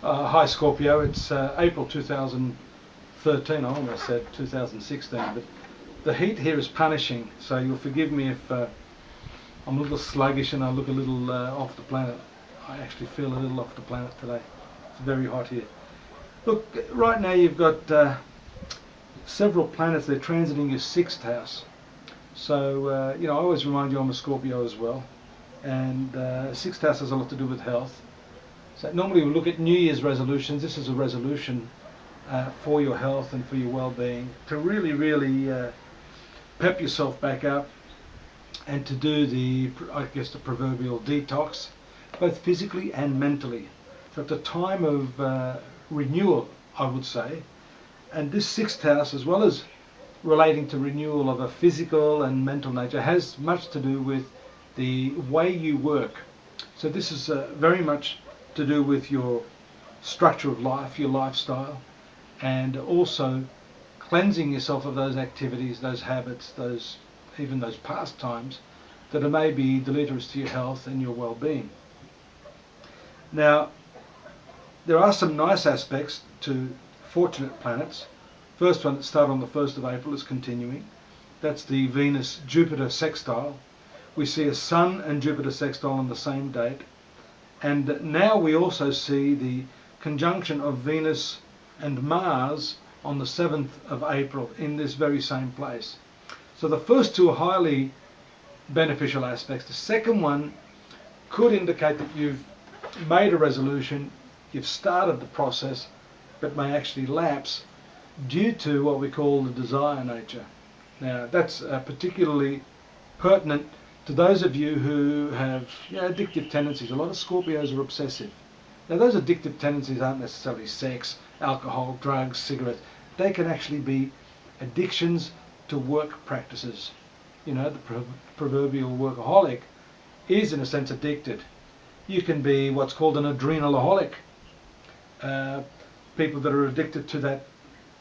Hi Scorpio, it's April 2013, I almost said 2016, but the heat here is punishing, so you'll forgive me if I'm a little sluggish and I look a little off the planet. I actually feel a little off the planet today. It's very hot here. Look, right now you've got several planets, they're transiting your sixth house. So, I always remind you I'm a Scorpio as well, and sixth house has a lot to do with health. So normally we look at New Year's resolutions. This is a resolution for your health and for your well-being, to really pep yourself back up and to do the proverbial detox, both physically and mentally. So it's a time of renewal, I would say. And this sixth house, as well as relating to renewal of a physical and mental nature, has much to do with the way you work. So this is very much to do with your structure of life, your lifestyle, and also cleansing yourself of those activities, those habits, even those pastimes that are maybe deleterious to your health and your well-being. Now, there are some nice aspects to fortunate planets. First one that started on the 1st of April is continuing. That's the Venus-Jupiter sextile. We see a Sun and Jupiter sextile on the same date. And now we also see the conjunction of Venus and Mars on the 7th of April in this very same place. So the first two are highly beneficial aspects. The second one could indicate that you've made a resolution, you've started the process, but may actually lapse due to what we call the desire nature. Now that's particularly pertinent to those of you who have addictive tendencies. A lot of Scorpios are obsessive. Now those addictive tendencies aren't necessarily sex, alcohol, drugs, cigarettes. They can actually be addictions to work practices. The proverbial workaholic is in a sense addicted. You can be what's called an adrenalaholic. People that are addicted to that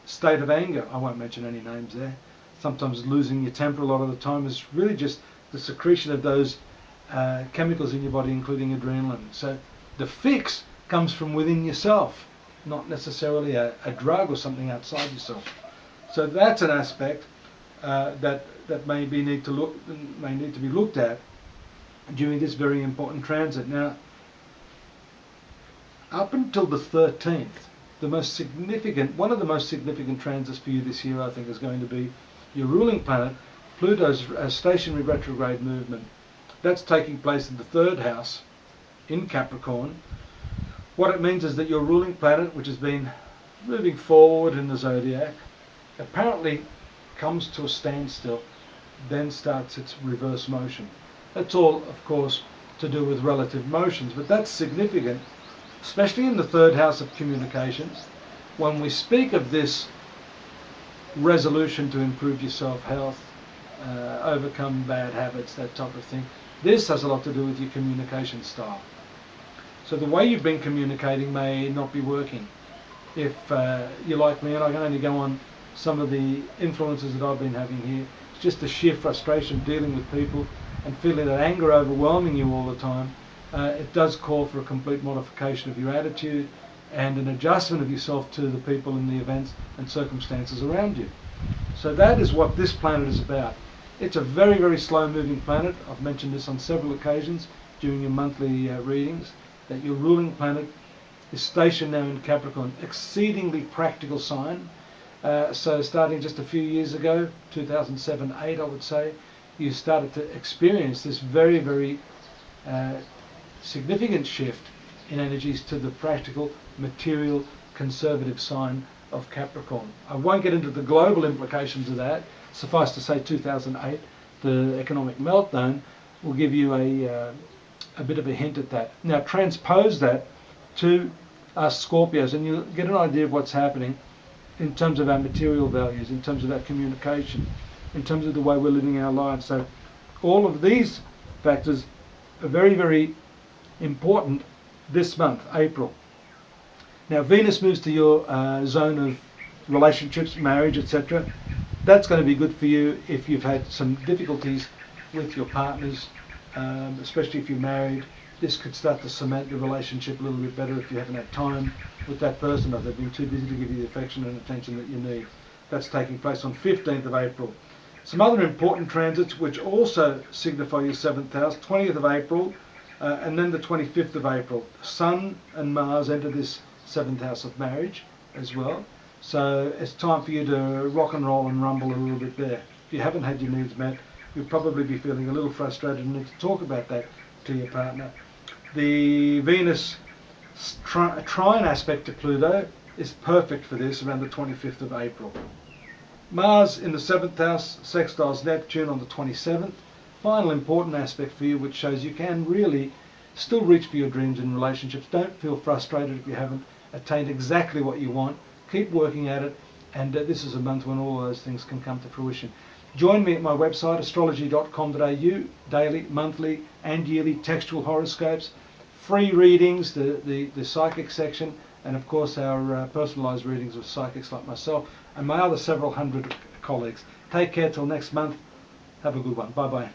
state of anger. I won't mention any names there. Sometimes losing your temper a lot of the time is really just the secretion of those chemicals in your body, including adrenaline. So the fix comes from within yourself, not necessarily a drug or something outside yourself. So that's an aspect that may need to be looked at during this very important transit. Now, up until the 13th, one of the most significant transits for you this year, I think, is going to be your ruling planet, Pluto's stationary retrograde movement. That's taking place in the 3rd house in Capricorn. What it means is that your ruling planet, which has been moving forward in the zodiac, apparently comes to a standstill, then starts its reverse motion. That's all, of course, to do with relative motions, but that's significant, especially in the 3rd house of communications. When we speak of this resolution to improve your self-health, overcome bad habits, that type of thing, this has a lot to do with your communication style. So the way you've been communicating may not be working. If you're like me, and I can only go on some of the influences that I've been having here, it's just the sheer frustration dealing with people and feeling that anger overwhelming you all the time. It does call for a complete modification of your attitude and an adjustment of yourself to the people and the events and circumstances around you. So that is what this planet is about. It's a very slow moving planet. I've mentioned this on several occasions during your monthly readings, that your ruling planet is stationed now in Capricorn, exceedingly practical sign. So starting just a few years ago, 2007-8 I would say, you started to experience this very significant shift in energies to the practical, material, conservative sign of Capricorn. I won't get into the global implications of that. Suffice to say 2008, the economic meltdown, will give you a bit of a hint at that. Now transpose that to us Scorpios and you'll get an idea of what's happening in terms of our material values, in terms of our communication, in terms of the way we're living our lives. So all of these factors are very important this month, April. Now Venus moves to your zone of relationships, marriage, etc. That's going to be good for you if you've had some difficulties with your partners, especially if you're married, this could start to cement the relationship a little bit better if you haven't had time with that person, or they've been too busy to give you the affection and attention that you need. That's taking place on 15th of April. Some other important transits which also signify your 7th house: 20th of April and then the 25th of April. Sun and Mars enter this 7th house of marriage as well. So it's time for you to rock and roll and rumble a little bit there. If you haven't had your needs met, you'll probably be feeling a little frustrated and need to talk about that to your partner. The Venus trine aspect to Pluto is perfect for this around the 25th of April. Mars in the 7th house sextiles Neptune on the 27th. Final important aspect for you, which shows you can really still reach for your dreams in relationships. Don't feel frustrated if you haven't attained exactly what you want. Keep working at it, and this is a month when all those things can come to fruition. Join me at my website astrology.com.au. Daily, monthly and yearly textual horoscopes, free readings, the psychic section, and of course our personalised readings with psychics like myself and my other several hundred colleagues. Take care till next month. Have a good one. Bye bye.